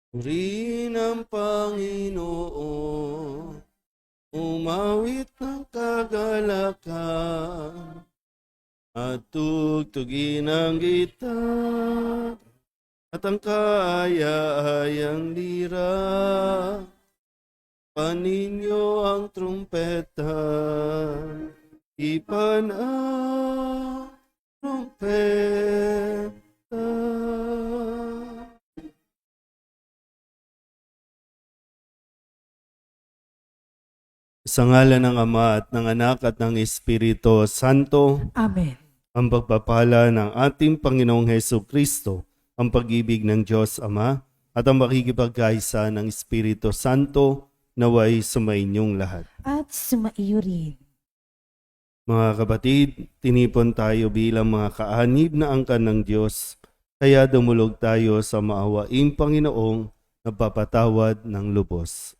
Purihin ang Panginoon, umawit ng kagalakan, at tugtugin ang gitar, at ang kaaya-ayang lira. Paninyo ang trumpeta, ipan ang trumpeta. Sa ngalan ng Ama at ng Anak at ng Espiritu Santo, Amen. ang pagpapala ng ating Panginoong Hesukristo, ang pag-ibig ng Diyos Ama, at ang makikipagkaisa ng Espiritu Santo, naway sumainyong lahat. At sumaiyo rin. Mga kapatid, tinipon tayo bilang mga kaanib na angkan ng Diyos, kaya dumulog tayo sa maawaing Panginoong nagpapatawad ng lubos.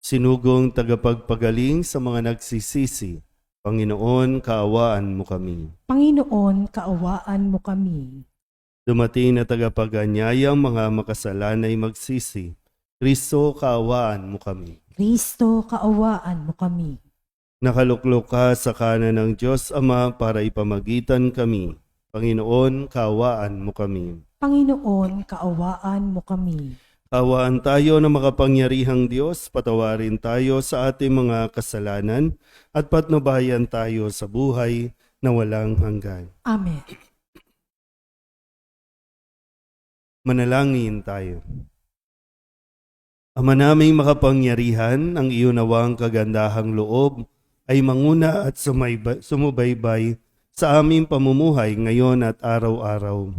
Sinugong tagapagpagaling sa mga nagsisisi, Panginoon, kaawaan mo kami. Panginoon, kaawaan mo kami. Dumating na tagapaganyayang mga makasalanay magsisi, Kristo, kaawaan mo kami. Kristo, kaawaan mo kami. Nakaluklok ka sa kanan ng Diyos Ama para ipamagitan kami. Panginoon, kaawaan mo kami. Panginoon, kaawaan mo kami. Kaawaan tayo na makapangyarihang Diyos, patawarin tayo sa ating mga kasalanan at patnubayan tayo sa buhay na walang hanggan. Amen. Manalangin tayo. Ama naming makapangyarihan, ang iyo nawang kagandahang loob ay manguna at sumubaybay sa aming pamumuhay ngayon at araw-araw.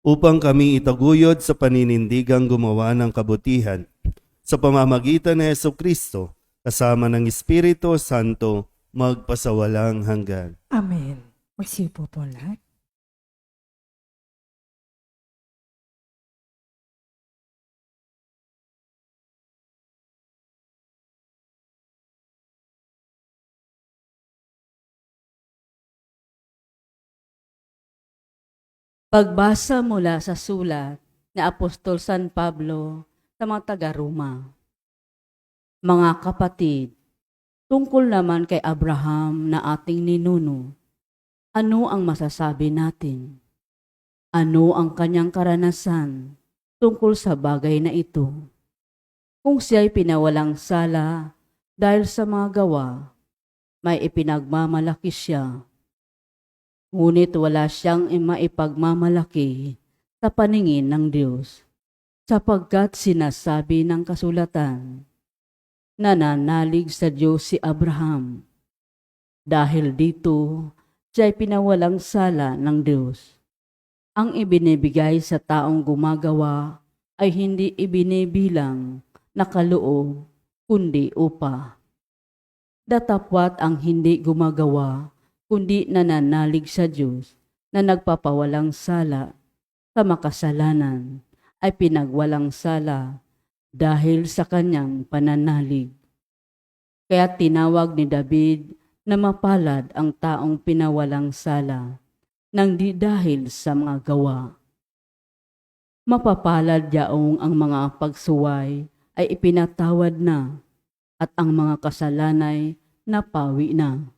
Upang kami itaguyod sa paninindigang gumawa ng kabutihan sa pamamagitan ni Hesukristo kasama ng Espiritu Santo magpasawalang hanggan. Amen. Magsiupo po lahat. Pagbasa mula sa sulat ni Apostol San Pablo sa mga taga-Roma. Mga kapatid, tungkol naman kay Abraham na ating ninuno, ano ang masasabi natin? Ano ang kanyang karanasan tungkol sa bagay na ito? Kung siya'y pinawalang sala dahil sa mga gawa, may ipinagmamalaki siya. Ngunit wala siyang maipagmamalaki sa paningin ng Diyos, sapagkat sinasabi ng kasulatan, nananalig sa Diyos si Abraham. Dahil dito, siya'y pinawalang sala ng Diyos. Ang ibinibigay sa taong gumagawa ay hindi ibinibilang na kaloob, kundi upa. Datapwat ang hindi gumagawa, kundi nananalig sa Diyos na nagpapawalang sala sa makasalanan ay pinagwalang sala dahil sa kanyang pananalig. Kaya tinawag ni David na mapalad ang taong pinawalang sala nang di dahil sa mga gawa. Mapapalad yaong ang mga pagsuway ay ipinatawad na at ang mga kasalanay napawi na.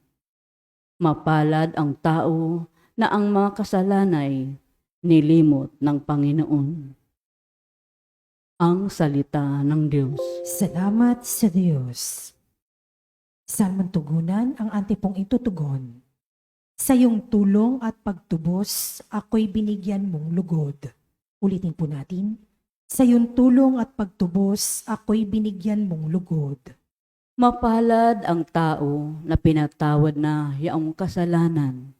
Mapalad ang tao na ang mga kasalanay nilimot ng Panginoon. Ang salita ng Diyos. Salamat sa Diyos. Saan man tugunan ang antipong itutugon? Sa iyong tulong at pagtubos, ako'y binigyan mong lugod. Ulitin po natin. Sa iyong tulong at pagtubos, ako'y binigyan mong lugod. Mapalad ang tao na pinatawad na yaong kasalanan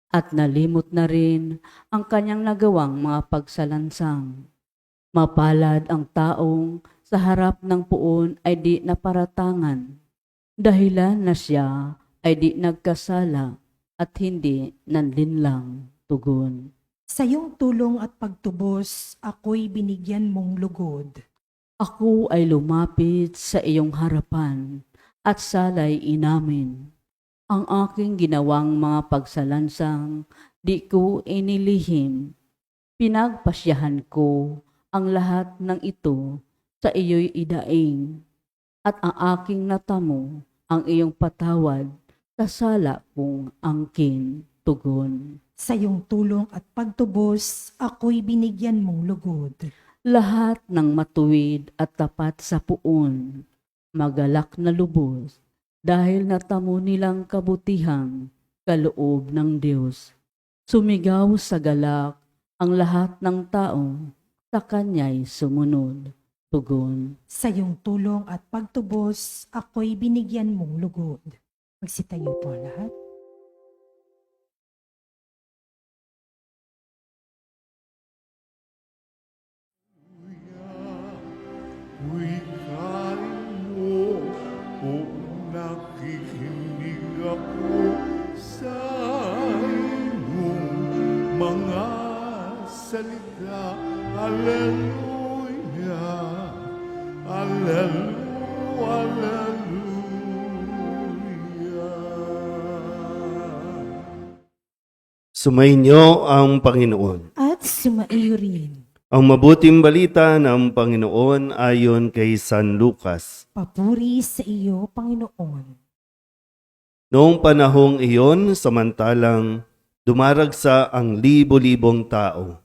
at nalimot na rin ang kanyang nagawang mga pagsalansang. Mapalad ang taong sa harap ng puon ay di naparatangan, dahilan na siya ay di nagkasala at hindi nanlinlang tugon. Sa iyong tulong at pagtubos, ako'y binigyan mong lugod. Ako ay lumapit sa iyong harapan at salay inamin. Ang aking ginawang mga pagsalansang, di ko inilihim. Pinagpasyahan ko ang lahat ng ito sa iyo'y idaing. At ang aking natamo, ang iyong patawad, sa sala kong angkin tugon. Sa iyong tulong at pagtubos, ako'y binigyan mong lugod. Lahat ng matuwid at tapat sa puon, magalak na lubos, dahil natamo nilang kabutihang kaloob ng Diyos. Sumigaw sa galak ang lahat ng taong sa Kanya'y sumunod. Tugon. Sa iyong tulong at pagtubos, ako'y binigyan mong lugod. Magsitayo po lahat. Wikain mo kung nakikinig ako sa iyong mga salita. Hallelujah, Hallelujah, Hallelujah. Sumainyo ang Panginoon. At sumaiyo rin. Ang mabuting balita ng Panginoon ayon kay San Lucas. Papuri sa iyo, Panginoon. Noong panahong iyon, samantalang dumaragsa ang libo-libong tao,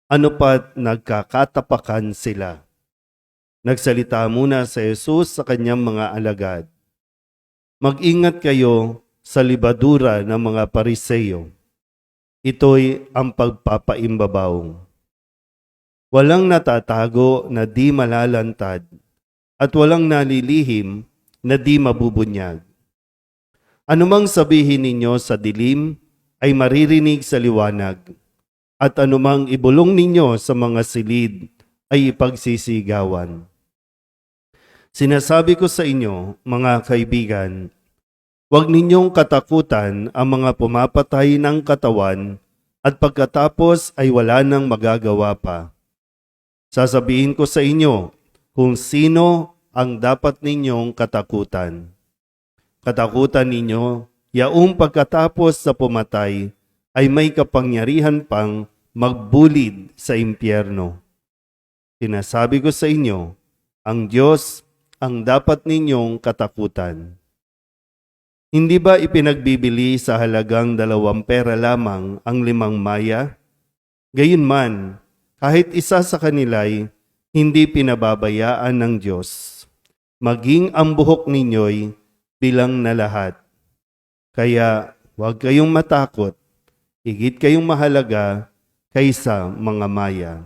ano pat nagkakatapakan sila. Nagsalita muna sa Jesus sa kanyang mga alagad. Mag-ingat kayo sa libadura ng mga Pariseyo. Ito'y ang pagpapaimbabaw. Walang natatago na di malalantad at walang nalilihim na di mabubunyag. Anumang sabihin ninyo sa dilim ay maririnig sa liwanag, at anumang ibulong ninyo sa mga silid ay ipagsisigawan. Sinasabi ko sa inyo, mga kaibigan, huwag ninyong katakutan ang mga pumapatay ng katawan at pagkatapos ay wala nang magagawa pa. Sasabihin ko sa inyo kung sino ang dapat ninyong katakutan. Katakutan ninyo, yaong pagkatapos sa pumatay ay may kapangyarihan pang magbulid sa impyerno. Sinasabi ko sa inyo, ang Diyos ang dapat ninyong katakutan. Hindi ba ipinagbibili sa halagang 2 pera lamang ang 5 maya? Gayunman, kahit isa sa kanila'y hindi pinababayaan ng Diyos. Maging ang buhok ninyo'y bilang na lahat. Kaya huwag kayong matakot, higit kayong mahalaga kaysa mga maya.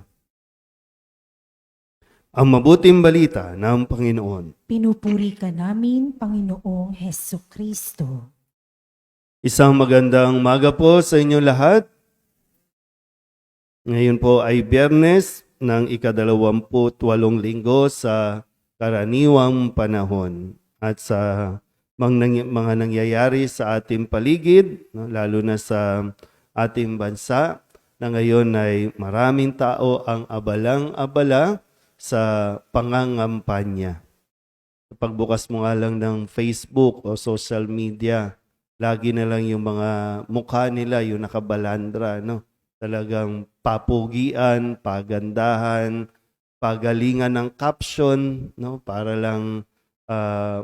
Ang mabuting balita ng Panginoon. Pinupuri ka namin, Panginoong Heso Kristo. Isang magandang umaga po sa inyo lahat. Ngayon po ay Biyernes ng ika-28 linggo sa karaniwang panahon at sa mga nangyayari sa ating paligid, lalo na sa ating bansa, na ngayon ay maraming tao ang abalang-abala sa pangangampanya. Pagbukas mo nga lang ng Facebook o social media, lagi na lang yung mga mukha nila, yung nakabalandra, no? Talagang papugian, pagandahan, pagalingan ng caption, no, para lang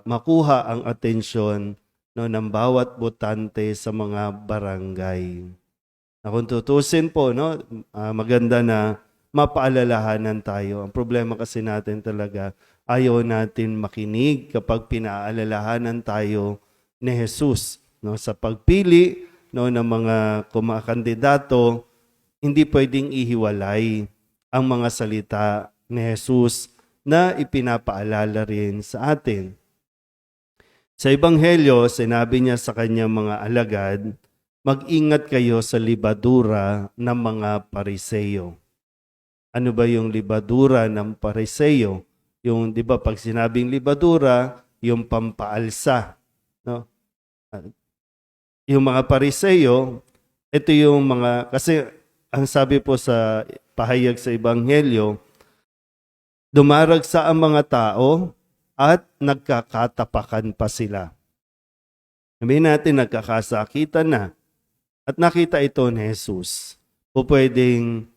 makuha ang atensyon, no, ng bawat botante sa mga barangay. Na kung tutusin po, no, maganda na mapaalalahanan tayo. Ang problema kasi natin talaga, ayaw natin makinig kapag pinaalalahanan tayo ni Jesus, no, sa pagpili, no, ng mga kumakandidato. Hindi pwedeng ihiwalay ang mga salita ni Jesus na ipinapaalala rin sa atin. Sa Ebanghelyo, sinabi niya sa kanyang mga alagad, mag-ingat kayo sa libadura ng mga Pariseyo. Ano ba yung libadura ng Pariseyo? Yung, di ba, pag sinabing libadura, yung pampaalsa. No? Yung mga Pariseyo, ito yung mga, kasi ang sabi po sa pahayag sa Ebanghelyo, dumaragsa ang mga tao at nagkakatapakan pa sila. Sabihin natin nagkakasakitan na at nakita ito ni Jesus. O pwedeng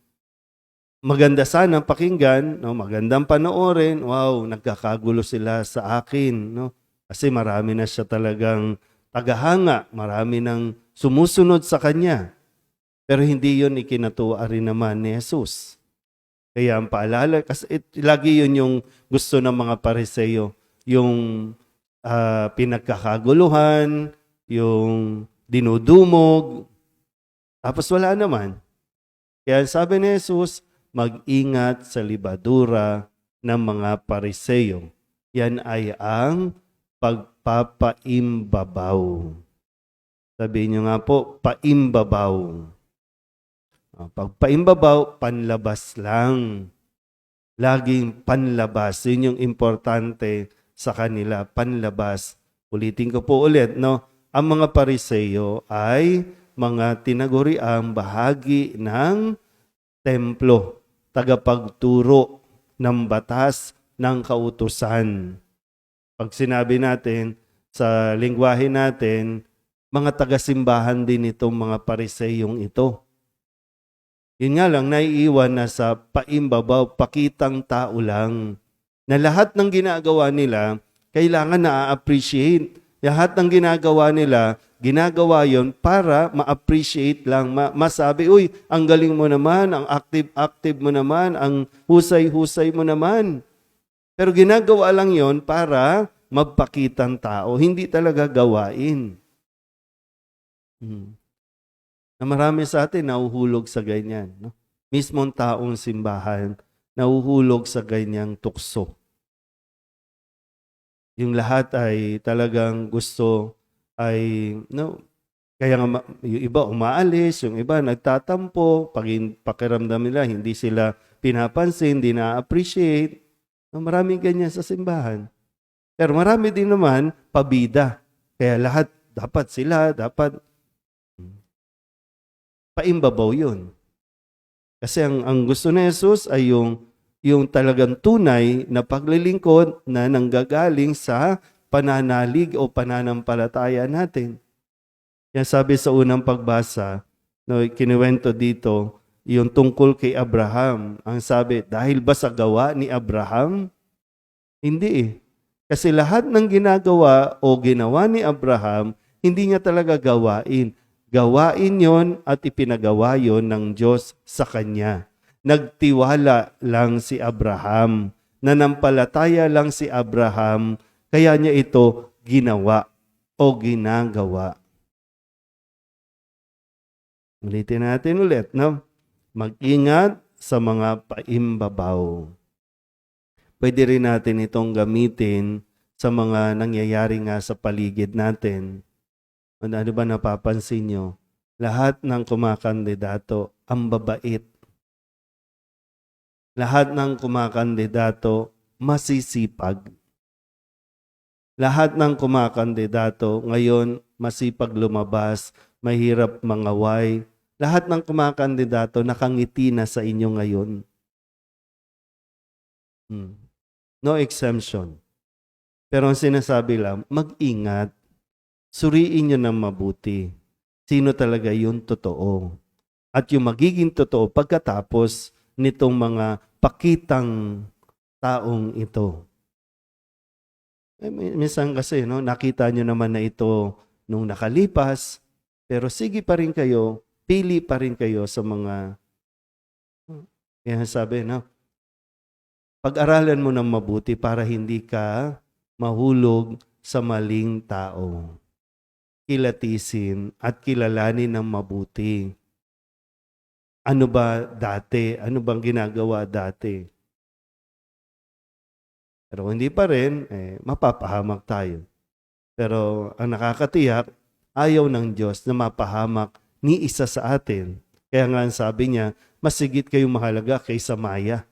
maganda sana pakinggan, no? Magandang panoorin, wow, nagkakagulo sila sa akin. No? Kasi marami na siya talagang tagahanga, marami nang sumusunod sa kanya. Pero hindi yun ikinatuwa rin naman ni Jesus. Kaya ang paalala, kasi lagi yun yung gusto ng mga Pariseo, yung pinagkakaguluhan, yung dinudumog, tapos wala naman. Kaya sabi ni Jesus, mag-ingat sa libadura ng mga Pariseo. Yan ay ang pagpapaimbabaw. Sabihin nyo nga po, paimbabaw. Pagpaimbabaw, panlabas lang. Laging panlabas. Yun yung importante sa kanila, panlabas. Ulitin ko po ulit, no? Ang mga Pariseo ay mga tinaguriang bahagi ng templo, tagapagturo ng batas ng kautusan. Pag sinabi natin sa lingwahe natin, mga tagasimbahan din itong mga Pariseyong ito. Yun nga lang, naiiwan na sa paimbabaw, pakitang tao lang. Na lahat ng ginagawa nila, kailangan na-appreciate. Lahat ng ginagawa nila, ginagawa yon para ma-appreciate lang. Masabi, uy, ang galing mo naman, ang active-active mo naman, ang husay-husay mo naman. Pero ginagawa lang yon para magpakitang tao, hindi talaga gawain. Na marami sa atin nahuhulog sa ganyan. No? Mismong taong simbahan, nahuhulog sa ganyang tukso. Yung lahat ay talagang gusto ay, no, kaya nga yung iba umaalis, yung iba nagtatampo, pakiramdam nila hindi sila pinapansin, hindi na-appreciate. No, maraming ganyan sa simbahan. Pero marami din naman pabida. Kaya lahat dapat paimbabaw yun. Kasi ang gusto ni Jesus ay yung talagang tunay na paglilingkod na nanggagaling sa pananalig o pananampalataya natin. Yan sabi sa unang pagbasa, no, kinuwento dito, yung tungkol kay Abraham. Ang sabi, dahil ba sa gawa ni Abraham? Hindi eh. Kasi lahat ng ginagawa o ginawa ni Abraham, hindi niya talaga gawain. Gawain yon at ipinagawa yon ng Diyos sa kanya. Nagtiwala lang si Abraham. Nanampalataya lang si Abraham. Kaya niya ito ginawa o ginagawa. Ulitin natin ulit, no? Mag-ingat sa mga paimbabaw. Pwede rin natin itong gamitin sa mga nangyayari nga sa paligid natin. Ano ba napapansin nyo? Lahat ng kumakandidato ang babait. Lahat ng kumakandidato masisipag. Lahat ng kumakandidato ngayon masipag lumabas, mahirap mangaway. Lahat ng kumakandidato nakangiti na sa inyo ngayon. No exemption. Pero ang sinasabi lang, mag-ingat. Suriin nyo ng mabuti. Sino talaga yung totoo? At yung magiging totoo pagkatapos nitong mga pakitang taong ito. Minsan kasi, no, nakita nyo naman na ito nung nakalipas, pero sige pa rin kayo, pili pa rin kayo sa mga, kaya sabi, no, pag-aralan mo ng mabuti para hindi ka mahulog sa maling tao. Kilatisin at kilalanin ng mabuti. Ano ba dati? Ano bang ginagawa dati? Pero hindi pa rin, mapapahamak tayo. Pero ang nakakatiyak, ayaw ng Diyos na mapahamak ni isa sa atin. Kaya nga sabi niya, mas higit kayong mahalaga kaysa Maya.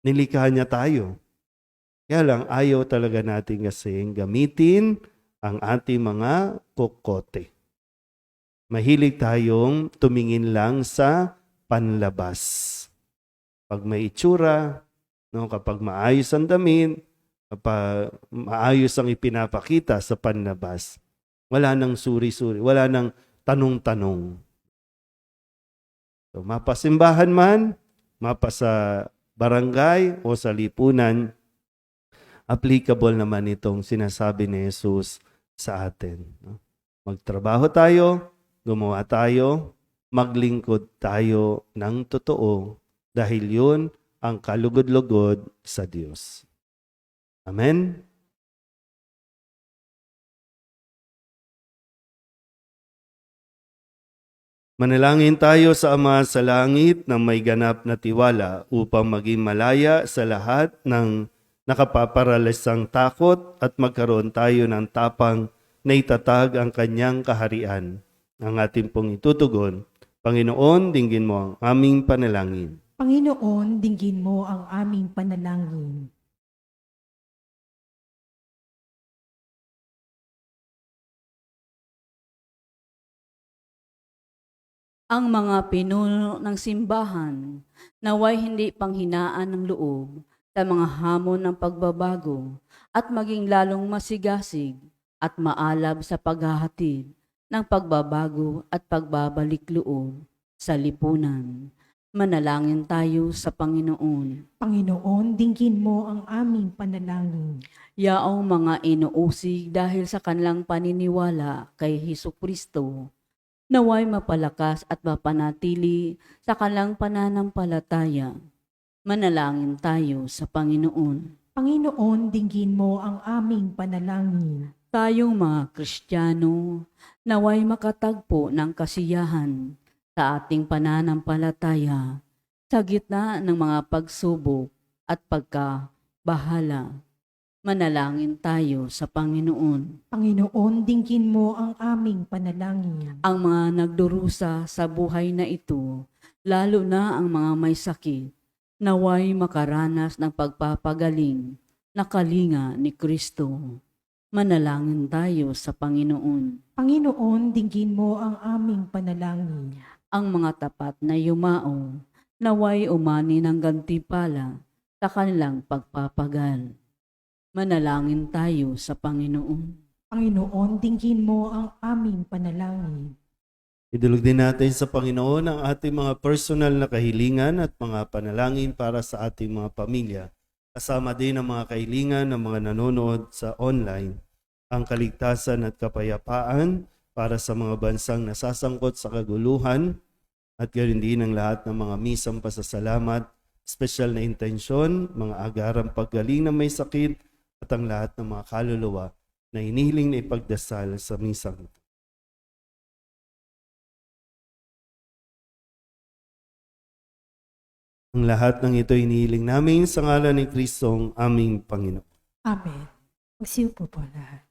Nilikha niya tayo. Kaya lang, ayaw talaga natin kasing gamitin ang ating mga kokote. Mahilig tayong tumingin lang sa panlabas. Pag may itsura, no, kapag maayos ang damit, kapag maayos ang ipinapakita sa panlabas. Wala nang suri-suri, wala nang tanong-tanong. So, mapasimbahan man, mapa sa barangay o sa lipunan, applicable naman itong sinasabi ni Jesus sa atin. No? Magtrabaho tayo, gumawa tayo, maglingkod tayo ng totoo dahil yun ang kalugod-lugod sa Diyos. Amen? Manalangin tayo sa Ama sa langit na may ganap na tiwala upang maging malaya sa lahat ng nakapaparalisang takot at magkaroon tayo ng tapang na itatag ang kanyang kaharian. Ang ating pong itutugon, Panginoon, dinggin mo ang aming panalangin. Panginoon, dinggin mo ang aming panalangin. Ang mga pinuno ng simbahan, naway hindi panghinaan ng loob sa mga hamon ng pagbabago at maging lalong masigasig at maalab sa paghahatid ng pagbabago at pagbabalik loob sa lipunan. Manalangin tayo sa Panginoon. Panginoon, dinggin mo ang aming panalangin. Yaong mga inuusig dahil sa kanilang paniniwala kay Hesukristo, naway mapalakas at mapanatili sa kanilang pananampalataya. Manalangin tayo sa Panginoon. Panginoon, dinggin mo ang aming panalangin. Tayong mga Kristiyano, naway makatagpo ng kasiyahan sa ating pananampalataya sa gitna ng mga pagsubok at pagkabahala. Manalangin tayo sa Panginoon. Panginoon, dinggin mo ang aming panalangin. Ang mga nagdurusa sa buhay na ito, lalo na ang mga may sakit, naway makaranas ng pagpapagaling na kalinga ni Kristo. Manalangin tayo sa Panginoon. Panginoon, dinggin mo ang aming panalangin. Ang mga tapat na yumao, naway umani ng gantimpala sa kanilang pagpapagal. Manalangin tayo sa Panginoon. Panginoon, dinggin mo ang aming panalangin. Idulog din natin sa Panginoon ang ating mga personal na kahilingan at mga panalangin para sa ating mga pamilya. Kasama din ang mga kahilingan ng mga nanonood sa online, ang kaligtasan at kapayapaan para sa mga bansang nasasangkot sa kaguluhan at gayon din ang lahat ng mga misang pasasalamat, espesyal na intensyon, mga agarang paggaling na may sakit at ang lahat ng mga kaluluwa na hinihiling na ipagdasal sa misang ito. Ang lahat ng ito hinihiling namin sa ngalan ni Kristong aming Panginoon. Amen. Magsiupo po lahat.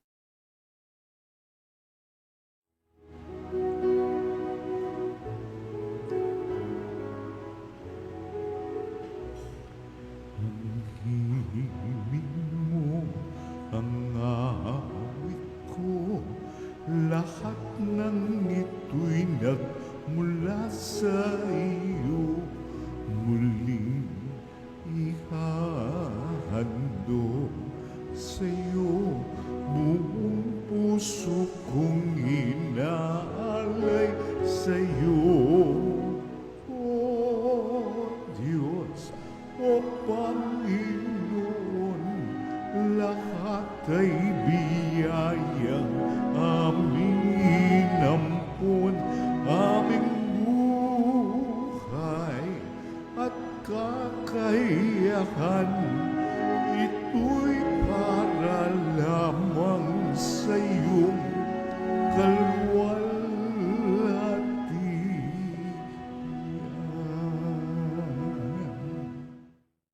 Himig mo ang awit ko, lahat ng ito'y nagmula sa iyo, muling ihahandog sa iyo, buong puso kong inaalay sa iyo. O Diyos, o Panginoon, lahat ay biyayang aming inampon, aming buhay at kakayahan. Ito'y para lamang sa iyong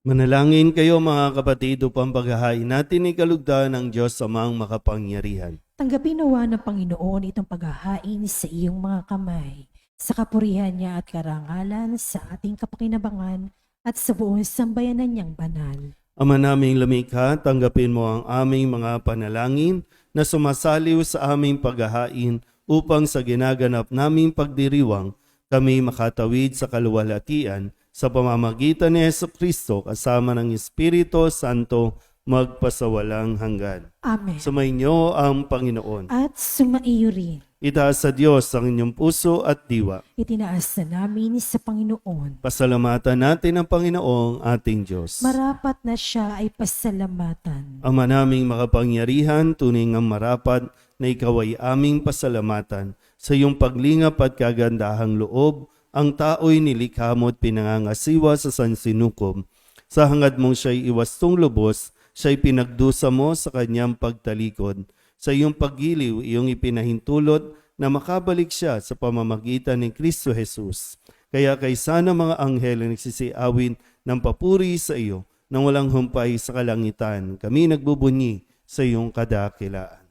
Manalangin kayo mga kapatid upang paghahain natin ay kalugdan ng Diyos Amang makapangyarihan. Tanggapin nawa ng Panginoon itong paghahain sa iyong mga kamay, sa kapurihan niya at karangalan, sa ating kapakinabangan at sa buong sambayanan niyang banal. Ama naming lumikha, tanggapin mo ang aming mga panalangin na sumasaliw sa aming paghahain upang sa ginaganap naming pagdiriwang kami makatawid sa kaluwalhatian sa pamamagitan ni Jesucristo kasama ng Espiritu Santo magpasawalang hanggan. Amen. Sumainyo ang Panginoon. At sumaiyo rin. Itaas sa Diyos ang inyong puso at diwa. Itinaas na namin sa Panginoon. Pasalamatan natin ang Panginoong ating Diyos. Marapat na siya ay pasalamatan. Ama naming makapangyarihan, tunay ngang marapat na ikaw ay aming pasalamatan. Sa iyong paglingap at kagandahang loob, ang tao'y nilikha mo at pinangangasiwa sa sansinukob. Sa hangad mong siya'y iwastong lubos, siya'y pinagdusa mo sa kanyang pagtalikod. Sa iyong paggiliw, iyong ipinahintulot na makabalik siya sa pamamagitan ni Kristo Jesus. Kaya kaysa ng mga anghel na nagsisiawin ng papuri sa iyo, nang walang humpay sa kalangitan, kami nagbubunyi sa iyong kadakilaan.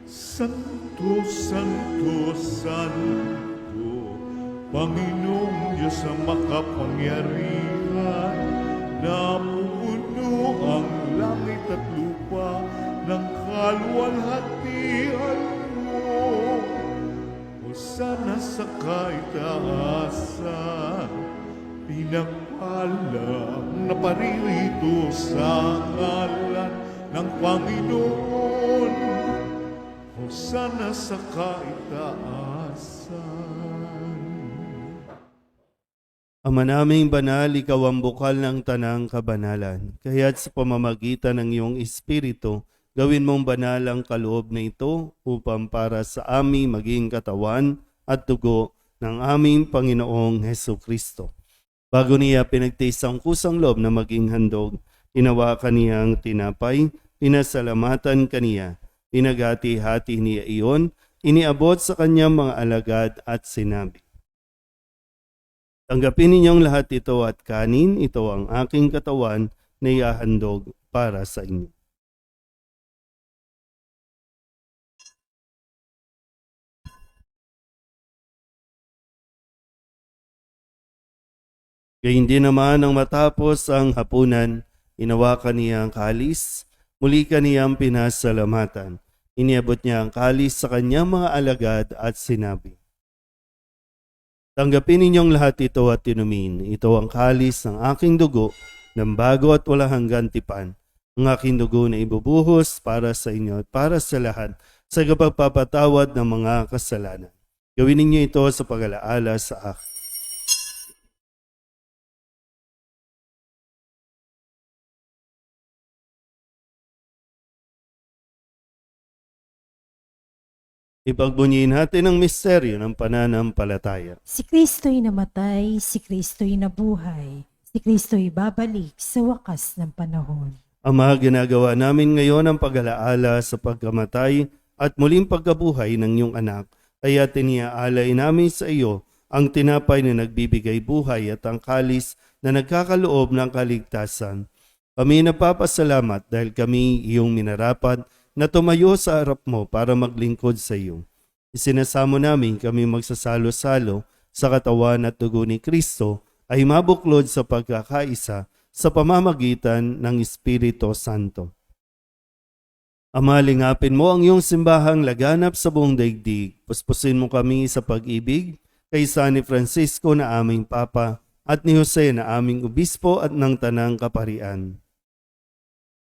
Santo, Santo, Santo, Panginoong Diyos ang makapangyarihan, napupuno ang langit at lupa ng kaluwalhatian mo. Hosana sa kaitaasan, pinagpalang na paririto sa ngalan ng Panginoon. Hosana sa kaitaasan. Ama naming banal, ikaw ang bukal ng tanang kabanalan. Kaya't sa pamamagitan ng iyong Espiritu, gawin mong banal ang kaloob na ito upang para sa aming maging katawan at dugo ng aming Panginoong Hesukristo. Bago niya pinagtiis ang kusang loob na maging handog, tinawakan niya ang tinapay, pinasalamatan kaniya, pinagati-hati niya iyon, iniabot sa kanyang mga alagad at sinabi, tanggapin ninyong lahat ito at kanin, ito ang aking katawan na iahandog para sa inyo. Gayun din naman ang matapos ang hapunan, inawakan niya ang kalis, muli kaniyang pinasalamatan. Iniabot niya ang kalis sa kanyang mga alagad at sinabi, tanggapin ninyong lahat ito at inumin. Ito ang kalis ng aking dugo ng bago at walang hanggan tipan. Ang aking dugo na ibubuhos para sa inyo at para sa lahat sa kapagpapatawad ng mga kasalanan. Gawin ninyo ito sa pag-alaala sa akin. Ipagbunyiin natin ang misteryo ng pananampalataya. Si Kristo'y namatay, si Kristo'y nabuhay, si Kristo'y babalik sa wakas ng panahon. Ama, ginagawa namin ngayon ang pag-alaala sa pagkamatay at muling pagkabuhay ng iyong anak, kaya tiniaalay namin sa iyo ang tinapay na nagbibigay buhay at ang kalis na nagkakaloob ng kaligtasan. Kami napapasalamat dahil kami iyong minarapat na tumayo sa harap mo para maglingkod sa iyo. Isinasamo namin kami magsasalo-salo sa katawan at dugo ni Kristo ay mabuklod sa pagkakaisa sa pamamagitan ng Espiritu Santo. Ama, lingapin mo ang iyong simbahang laganap sa buong daigdig. Puspusin mo kami sa pag-ibig kay San Francisco na aming Papa at ni Jose na aming Obispo at ng Tanang Kaparian.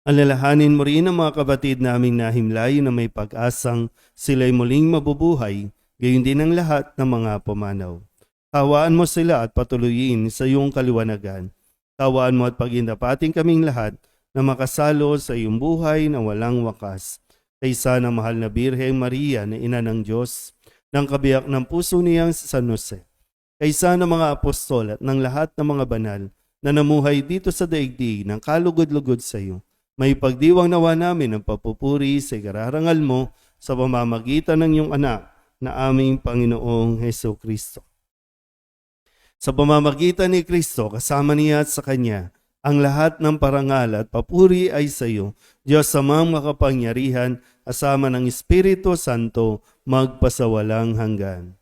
Alalahanin mo rin ang mga kapatid naming nahimlay na may pag-asang sila'y muling mabubuhay, gayon din ang lahat ng mga pumanaw. Kawaan mo sila at patuloyin sa iyong kaliwanagan. Kawaan mo at pagindapating kaming lahat na makasalo sa iyong buhay na walang wakas. Kaysa ng mahal na Birheng Maria na Ina ng Diyos, ng kabiyak ng puso niyang si San Jose. Kaysa ng mga apostol at ng lahat ng mga banal na namuhay dito sa daigdig ng kalugod-lugod sa iyo. May pagdiwang nawa namin ang papupuri sa ikararangal mo sa pamamagitan ng iyong anak na aming Panginoong Hesukristo. Sa pamamagitan ni Kristo, kasama niya at sa Kanya, ang lahat ng parangal at papuri ay sa iyo, Diyos Amang makapangyarihan, kasama ng Espiritu Santo, magpasawalang hanggan.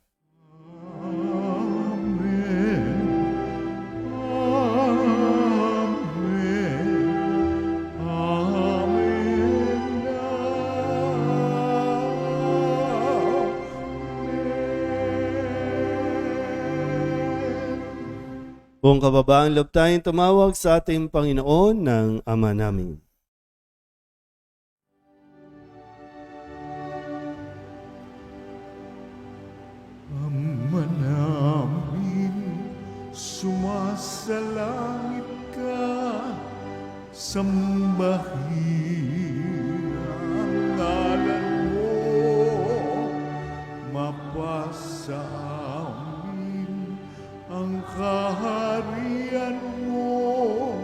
Buong kababaang loob tayong tumawag sa ating Panginoon ng Ama namin. Ama namin, sumasalangit ka, sambahin ang ngalan mo, mapasa amin ang kaharian mo,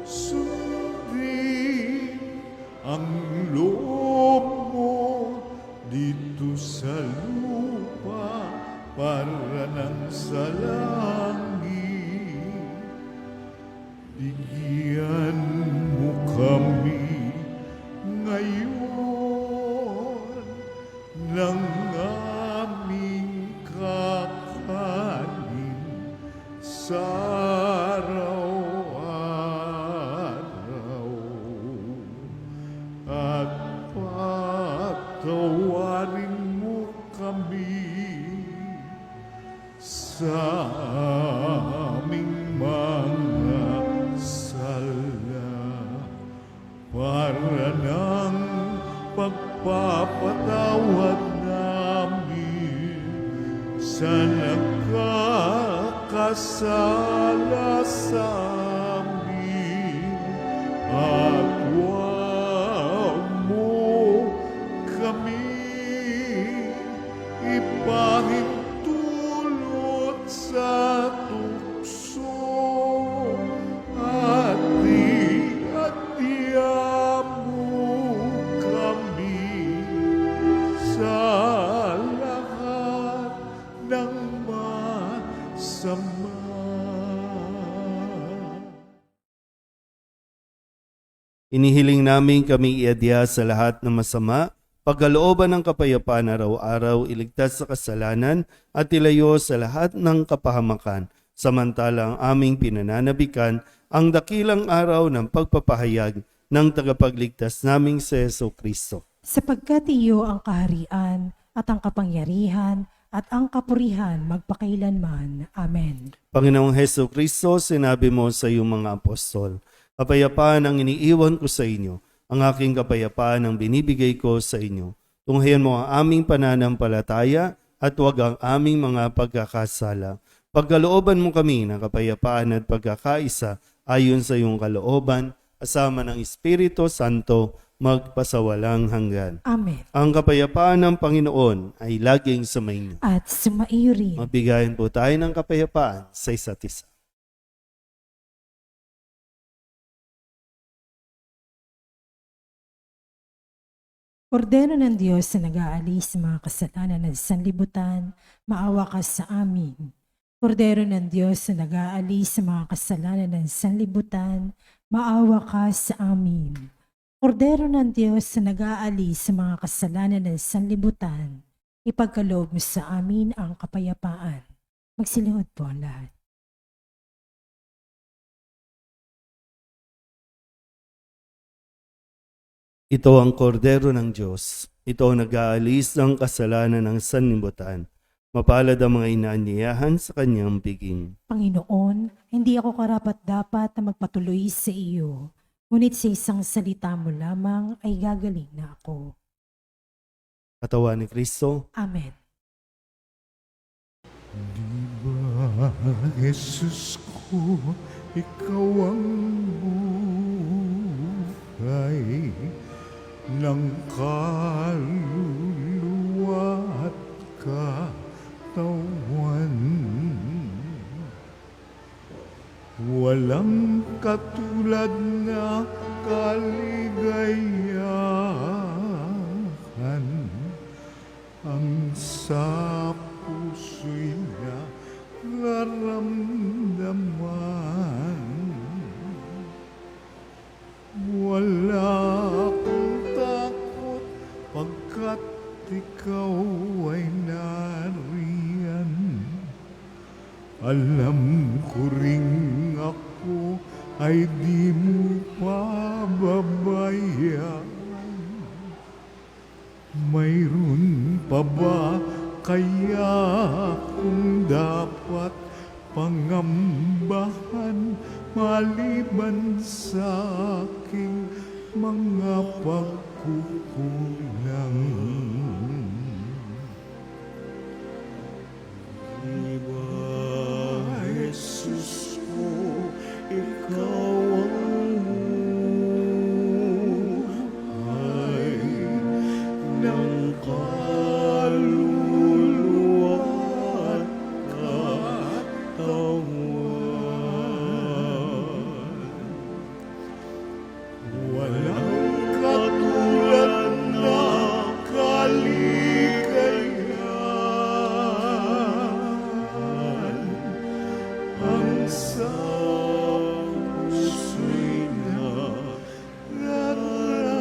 sundin ang loob mo dito sa lupa para nang sa langit. Bigyan mo kami ngayon ng aming kakanin sa araw-araw, at patawarin mo kami sa aming mga sala, para ng pagpapatawad namin sa nagkakasala sa amin, at huwag mo kami ipahintulot sa tukso, at iadya mo kami sa lahat ng masama. Inihiling namin kami iadya sa lahat ng masama, pagkalooban ng kapayapaan araw-araw, iligtas sa kasalanan at ilayo sa lahat ng kapahamakan, samantalang aming pinananabikan ang dakilang araw ng pagpapahayag ng tagapagligtas naming si Jesucristo. Sapagkat iyo ang kaharian at ang kapangyarihan at ang kapurihan magpakailanman. Amen. Panginoong Jesucristo, sinabi mo sa iyong mga apostol, kapayapaan ang iniiwan ko sa inyo, ang aking kapayapaan ang binibigay ko sa inyo. Tunghayan mo ang aming pananampalataya at huwag ang aming mga pagkakasala. Pagkalooban mo kami ng kapayapaan at pagkakaisa ayon sa iyong kalooban, kasama ng Espiritu Santo, magpasawalang hanggan. Amen. Ang kapayapaan ng Panginoon ay laging sumainyo. At sumaiyo rin. Magbigayan po tayo ng kapayapaan sa isa't isa. Kordero ng Diyos na nag-aalis sa mga kasalanan ng sanlibutan, maawa ka sa amin. Kordero ng Diyos na nag-aalis sa mga kasalanan ng sanlibutan, maawa ka sa amin. Kordero ng Diyos na nag-aalis sa mga kasalanan ng sanlibutan, ipagkaloob mo sa amin ang kapayapaan. Magsilihod po ang lahat. Ito ang kordero ng Diyos. Ito ang nag-aalis ng kasalanan ng sanlibutan. Mapalad ang mga inaanyayahan sa kanyang piging. Panginoon, hindi ako karapat-dapat na magpatuloy sa iyo, ngunit sa isang salita mo lamang ay gagaling na ako. Katawan ni Kristo, Amen. Di ba, Jesus ko, ikaw ang buhay ng kaluluwa at katawan. Walang katulad na kaligayahan ang sa puso'y nararamdaman. Wala akong takot pagkat ikaw ay nariyan. Alam ko ring ako ay di mo pababayaan. Mayroon pa ba kaya kung dapat pangamba kasiyahan maliban sa aking mga pagkukulang. Diba, Jesus ko, ikaw ang buhay ng kaluluwa at katawan. Walang katulad na kaligayahan ang sa puso'y nararamdaman.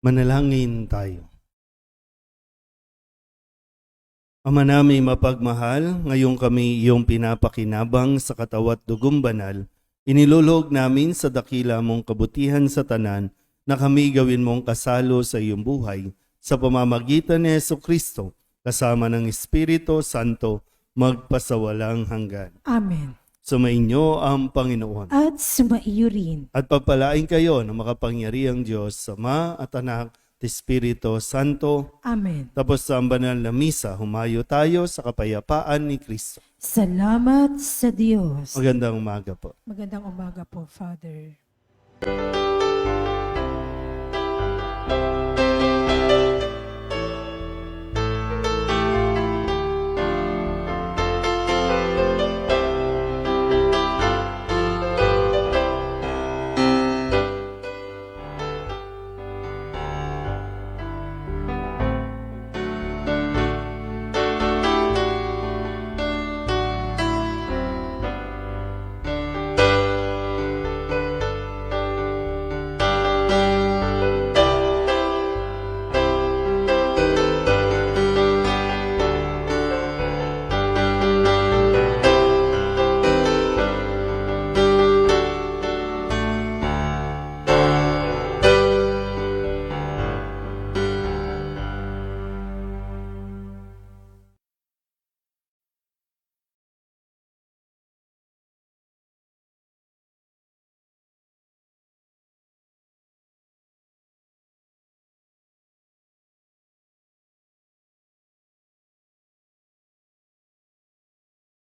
Manalangin tayo. Ama namin mapagmahal, ngayong kami iyong pinapakinabang sa katawat dugong banal, inilulog namin sa dakila mong kabutihan sa tanan na kami gawin mong kasalo sa iyong buhay sa pamamagitan ni Jesucristo kasama ng Espiritu Santo magpasawalang hanggan. Amen. Sumainyo ang Panginoon. At sumaiyo rin. At pagpalain kayo ng makapangyarihang Diyos, Ama at Anak at Espiritu Santo. Amen. Tapos sa banal na misa, humayo tayo sa kapayapaan ni Kristo. Salamat sa Diyos. Magandang umaga po. Magandang umaga po, Father.